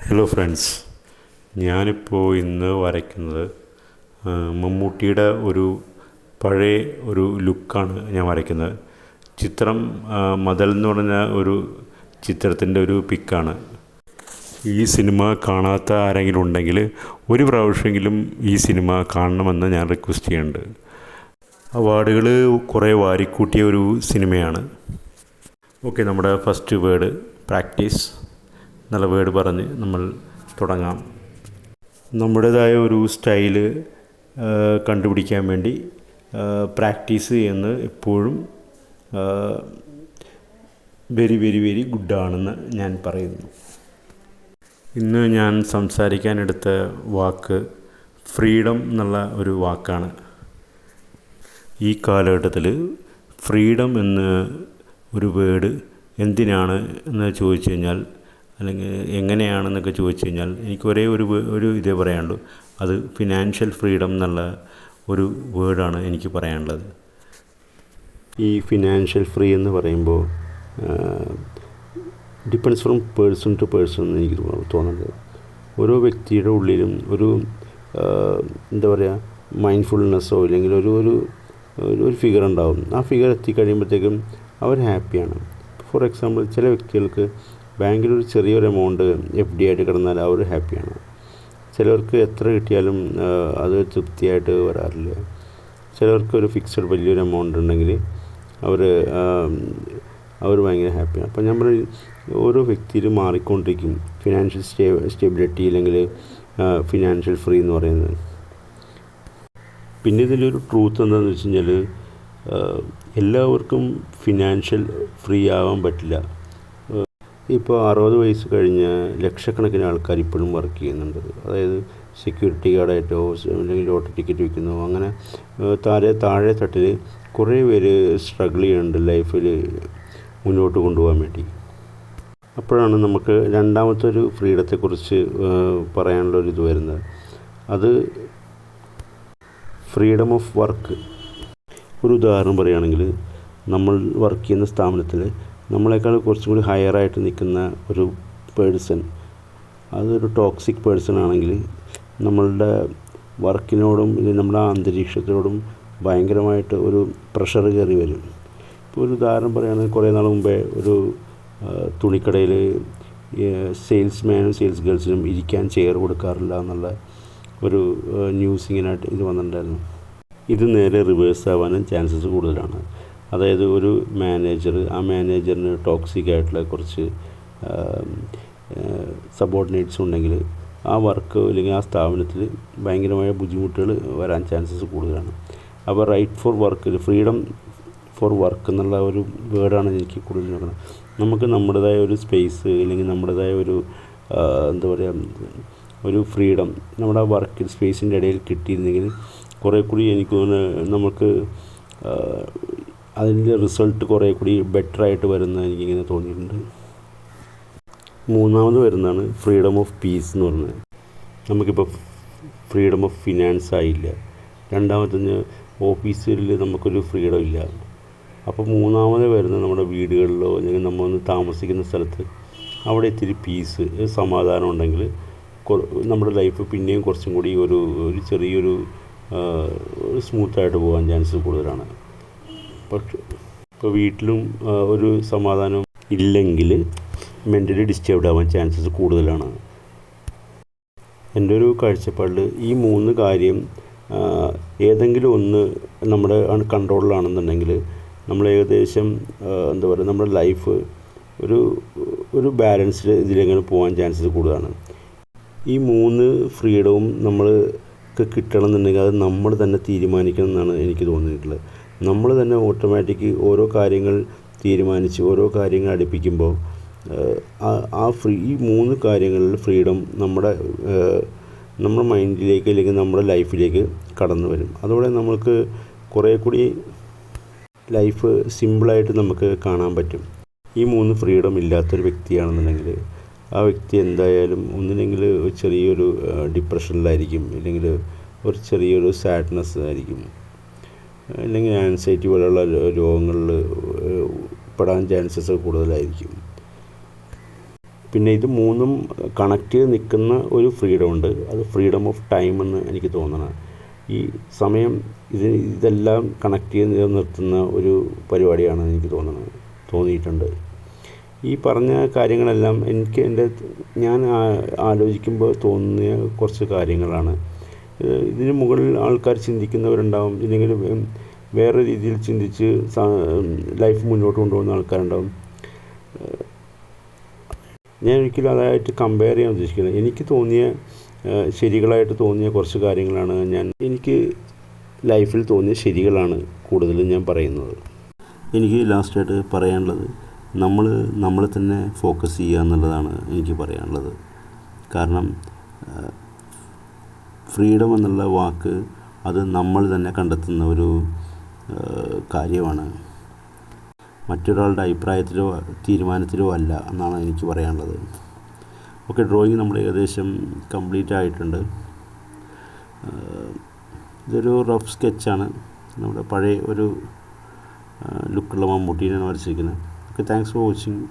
Hello friends, ഞാനിപ്പോൾ ഇന്ന് വരയ്ക്കുന്നത് മമ്മൂട്ടിയുടെ ഒരു പഴയ ഒരു ലുക്കാണ് ഞാൻ വരയ്ക്കുന്നത്. ചിത്രം മദൽ എന്ന് പറഞ്ഞ ഒരു ചിത്രത്തിൻ്റെ ഒരു പിക്കാണ്. ഈ സിനിമ കാണാത്ത ആരെങ്കിലും ഉണ്ടെങ്കിൽ ഒരു പ്രാവശ്യമെങ്കിലും ഈ സിനിമ കാണണമെന്ന് ഞാൻ റിക്വസ്റ്റ് ചെയ്യുന്നുണ്ട്. അവാർഡുകൾ കുറേ വാരിക്കൂട്ടിയ ഒരു സിനിമയാണ്. ഓക്കെ, നമ്മുടെ ഫസ്റ്റ് വേർഡ് പ്രാക്ടീസ്. നല്ല വേർഡ് പറഞ്ഞ് നമ്മൾ തുടങ്ങാം. നമ്മുടേതായ ഒരു സ്റ്റൈല് കണ്ടുപിടിക്കാൻ വേണ്ടി പ്രാക്ടീസ് ചെയ്യുന്നത് എപ്പോഴും വെരി വെരി വെരി ഗുഡാണെന്ന് ഞാൻ പറയുന്നു. ഇന്ന് ഞാൻ സംസാരിക്കാനെടുത്ത വാക്ക് ഫ്രീഡം എന്നുള്ള ഒരു വാക്കാണ്. ഈ കാലഘട്ടത്തിൽ ഫ്രീഡം എന്ന ഒരു വേർഡ് എന്തിനാണ് എന്ന് ചോദിച്ചു കഴിഞ്ഞാൽ, അല്ലെങ്കിൽ എങ്ങനെയാണെന്നൊക്കെ ചോദിച്ചു കഴിഞ്ഞാൽ, എനിക്ക് ഒരേ ഒരു ഇതേ പറയാനുള്ളൂ. അത് ഫിനാൻഷ്യൽ ഫ്രീഡം എന്നുള്ള ഒരു വേർഡാണ് എനിക്ക് പറയാനുള്ളത്. ഈ ഫിനാൻഷ്യൽ ഫ്രീ എന്ന് പറയുമ്പോൾ depends from person to person എന്ന് എനിക്ക് തോന്നുന്നത്. ഓരോ വ്യക്തിയുടെ ഉള്ളിലും ഒരു എന്താ പറയുക, മൈൻഡ്ഫുൾനെസ്സോ ഇല്ലെങ്കിൽ ഒരു ഫിഗർ ഉണ്ടാവും. ആ ഫിഗർ എത്തിക്കഴിയുമ്പോഴത്തേക്കും അവർ ഹാപ്പിയാണ്. ഫോർ എക്സാമ്പിൾ, ചില വ്യക്തികൾക്ക് ബാങ്കിലൊരു ചെറിയൊരു എമൗണ്ട് FD ആയിട്ട് കിടന്നാൽ അവർ ഹാപ്പിയാണ്. ചിലർക്ക് എത്ര കിട്ടിയാലും അത് തൃപ്തിയായിട്ട് വരാറില്ല. ചിലർക്ക് ഒരു ഫിക്സഡ് വലിയൊരു എമൗണ്ട് ഉണ്ടെങ്കിൽ അവർ ഭയങ്കര ഹാപ്പിയാണ്. അപ്പോൾ നമ്മൾ ഓരോ വ്യക്തിയിലും മാറിക്കൊണ്ടിരിക്കും ഫിനാൻഷ്യൽ സ്റ്റെബിലിറ്റി അല്ലെങ്കിൽ ഫിനാൻഷ്യൽ ഫ്രീ എന്ന് പറയുന്നത്. പിന്നെ ഇതിലൊരു ട്രൂത്ത് എന്താണെന്ന് വെച്ച് കഴിഞ്ഞാൽ, എല്ലാവർക്കും ഫിനാൻഷ്യൽ ഫ്രീ ആവാൻ പറ്റില്ല. ഇപ്പോൾ 60 വയസ്സ് കഴിഞ്ഞ ലക്ഷക്കണക്കിന് ആൾക്കാർ ഇപ്പോഴും വർക്ക് ചെയ്യുന്നുണ്ട്. അതായത് സെക്യൂരിറ്റി ഗാർഡായിട്ടോ അല്ലെങ്കിൽ ലോട്ടറി ടിക്കറ്റ് വിൽക്കുന്നോ, അങ്ങനെ താഴെ തട്ടിൽ കുറേ പേര് സ്ട്രഗിൾ ചെയ്യുന്നുണ്ട് ലൈഫിൽ മുന്നോട്ട് കൊണ്ടുപോകാൻ വേണ്ടി. അപ്പോഴാണ് നമുക്ക് രണ്ടാമത്തെ ഒരു ഫ്രീഡത്തെക്കുറിച്ച് പറയാനുള്ളൊരിത് വരുന്നത്. അത് ഫ്രീഡം ഓഫ് വർക്ക്. ഒരു ഉദാഹരണം പറയുകയാണെങ്കിൽ, നമ്മൾ വർക്ക് ചെയ്യുന്ന സ്ഥാപനത്തിൽ നമ്മളെക്കാൾ കുറച്ചും കൂടി ഹയറായിട്ട് നിൽക്കുന്ന ഒരു പേഴ്സൺ, അതൊരു ടോക്സിക് പേഴ്സൺ ആണെങ്കിൽ നമ്മളുടെ വർക്കിനോടും അല്ലെങ്കിൽ നമ്മുടെ അന്തരീക്ഷത്തോടും ഭയങ്കരമായിട്ട് ഒരു പ്രഷർ കയറി വരും. ഇപ്പോൾ ഒരു ഉദാഹരണം പറയുകയാണെങ്കിൽ, കുറേ നാൾ മുമ്പേ ഒരു തുണിക്കടയിൽ സെയിൽസ്മാനും സെയിൽസ് ഗേൾസിനും ഇരിക്കാൻ ചെയർ കൊടുക്കാറില്ല എന്നുള്ള ഒരു ന്യൂസ് ഇങ്ങനെ ഇത് വന്നിട്ടുണ്ടായിരുന്നു. ഇത് നേരെ റിവേഴ്സ് ആവാനും ചാൻസസ് കൂടുതലാണ്. അതായത് ഒരു മാനേജർ, ആ മാനേജറിന് ടോക്സിക് ആയിട്ടുള്ള കുറച്ച് സബോർഡിനേറ്റ്സ് ഉണ്ടെങ്കിൽ ആ വർക്ക് അല്ലെങ്കിൽ ആ സ്ഥാപനത്തിൽ ഭയങ്കരമായ ബുദ്ധിമുട്ടുകൾ വരാൻ ചാൻസസ് കൂടുതലാണ്. അപ്പോൾ right for work, freedom for work എന്നുള്ള ഒരു വേർഡാണ് എനിക്ക് കൂടുതൽ നോക്കുന്നത്. നമുക്ക് നമ്മുടേതായ ഒരു സ്പേസ് അല്ലെങ്കിൽ നമ്മുടേതായ ഒരു എന്താ പറയുക, ഒരു ഫ്രീഡം നമ്മുടെ ആ വർക്ക് സ്പേസിൻ്റെ ഇടയിൽ കിട്ടിയിരുന്നെങ്കിൽ കുറേ കൂടി എനിക്ക് തോന്നുന്നു നമുക്ക് അതിൻ്റെ റിസൾട്ട് കുറേ കൂടി ബെറ്ററായിട്ട് വരുന്ന എനിക്കിങ്ങനെ തോന്നിയിട്ടുണ്ട്. മൂന്നാമത് വരുന്നതാണ് ഫ്രീഡം ഓഫ് പീസ് എന്ന് പറയുന്നത്. നമുക്കിപ്പോൾ ഫ്രീഡം ഓഫ് ഫിനാൻസ് ആയില്ല. രണ്ടാമത്തെ ഓഫീസിൽ നമുക്കൊരു ഫ്രീഡം ഇല്ല. അപ്പോൾ മൂന്നാമത് വരുന്നത് നമ്മുടെ വീടുകളിലോ അല്ലെങ്കിൽ നമ്മൾ താമസിക്കുന്ന സ്ഥലത്ത് അവിടെ ഇത്തിരി പീസ്, സമാധാനം ഉണ്ടെങ്കിൽ നമ്മുടെ ലൈഫ് പിന്നെയും കുറച്ചും കൂടി ഒരു ചെറിയൊരു സ്മൂത്തായിട്ട് പോകാൻ ചാൻസ് കൂടുതലാണ്. പക്ഷേ ഇപ്പോൾ വീട്ടിലും ഒരു സമാധാനം ഇല്ലെങ്കിൽ മെൻ്റലി ഡിസ്റ്റർബ്ഡ് ആവാൻ ചാൻസസ് കൂടുതലാണ്. എൻ്റെ ഒരു കാഴ്ചപ്പാടിൽ ഈ 3 കാര്യം ഏതെങ്കിലും ഒന്ന് നമ്മുടെ കൺട്രോളിലാണെന്നുണ്ടെങ്കിൽ നമ്മൾ ഏകദേശം എന്താ പറയുക, നമ്മുടെ ലൈഫ് ഒരു ബാലൻസ്ഡ് ഇതിലെങ്ങനെ പോകാൻ ചാൻസസ് കൂടുതലാണ്. ഈ 3 ഫ്രീഡവും നമ്മൾക്ക് കിട്ടണമെന്നുണ്ടെങ്കിൽ അത് നമ്മൾ തന്നെ തീരുമാനിക്കണം എന്നാണ് എനിക്ക് തോന്നിയിട്ടുള്ളത്. നമ്മൾ തന്നെ ഓട്ടോമാറ്റിക് ഓരോ കാര്യങ്ങൾ തീരുമാനിച്ച് ഓരോ കാര്യങ്ങൾ അടുപ്പിക്കുമ്പോൾ ഈ 3 കാര്യങ്ങളിൽ ഫ്രീഡം നമ്മുടെ മൈൻഡിലേക്ക് അല്ലെങ്കിൽ നമ്മുടെ ലൈഫിലേക്ക് കടന്നു വരും. അതോടെ നമുക്ക് കുറേ കൂടി ലൈഫ് സിമ്പിളായിട്ട് നമുക്ക് കാണാൻ പറ്റും. ഈ 3 ഫ്രീഡം ഇല്ലാത്തൊരു വ്യക്തിയാണെന്നുണ്ടെങ്കിൽ ആ വ്യക്തി എന്തായാലും ഒന്നില്ലെങ്കിൽ ചെറിയൊരു ഡിപ്രഷനിലായിരിക്കും, അല്ലെങ്കിൽ ഒരു ചെറിയൊരു സാഡ്നെസ് ആയിരിക്കും, അല്ലെങ്കിൽ ആൻസൈറ്റി പോലെയുള്ള രോഗങ്ങളിൽ പെടാൻ ചാൻസസ് കൂടുതലായിരിക്കും. പിന്നെ ഇത് മൂന്നും കണക്ട് ചെയ്ത് നിൽക്കുന്ന ഒരു ഫ്രീഡം ഉണ്ട്, അത് ഫ്രീഡം ഓഫ് ടൈം എന്ന് എനിക്ക് തോന്നണം. ഈ സമയം ഇതെല്ലാം കണക്ട് ചെയ്ത് നിർത്തുന്ന ഒരു പരിപാടിയാണ് എനിക്ക് തോന്നിയിട്ടുണ്ട്. ഈ പറഞ്ഞ കാര്യങ്ങളെല്ലാം എനിക്ക് ഞാൻ ആലോചിക്കുമ്പോൾ തോന്നിയ കുറച്ച് കാര്യങ്ങളാണ്. ഇതിന് മുകളിൽ ആൾക്കാർ ചിന്തിക്കുന്നവരുണ്ടാവും, ഇല്ലെങ്കിൽ വേറെ രീതിയിൽ ചിന്തിച്ച് ലൈഫ് മുന്നോട്ട് കൊണ്ടുപോകുന്ന ആൾക്കാരുണ്ടാവും. ഞാൻ ഒരിക്കലും അതായിട്ട് കമ്പയർ ചെയ്യാൻ ഉദ്ദേശിക്കുന്നത്, എനിക്ക് തോന്നിയ ശരികളായിട്ട് തോന്നിയ കുറച്ച് കാര്യങ്ങളാണ് എനിക്ക് ലൈഫിൽ തോന്നിയ ശരികളാണ് കൂടുതലും ഞാൻ പറയുന്നത്. എനിക്ക് ലാസ്റ്റായിട്ട് പറയാനുള്ളത്, നമ്മളെ തന്നെ ഫോക്കസ് ചെയ്യുക എന്നുള്ളതാണ് എനിക്ക് പറയാനുള്ളത്. കാരണം ഫ്രീഡം എന്നുള്ള വാക്ക് അത് നമ്മൾ തന്നെ കണ്ടെത്തുന്ന ഒരു കാര്യമാണ്, മറ്റൊരാളുടെ അഭിപ്രായത്തിലോ തീരുമാനത്തിലോ അല്ല എന്നാണ് എനിക്ക് പറയാനുള്ളത്. ഓക്കെ, ഡ്രോയിങ് നമ്മൾ ഏകദേശം കംപ്ലീറ്റ് ആയിട്ടുണ്ട്. ഇതൊരു റഫ് സ്കെച്ചാണ്, നമ്മുടെ പഴയ ഒരു ലുക്കുള്ള മമ്മൂട്ടീനെയാണ് വരച്ചിരിക്കുന്നത്. Okay, thanks for watching.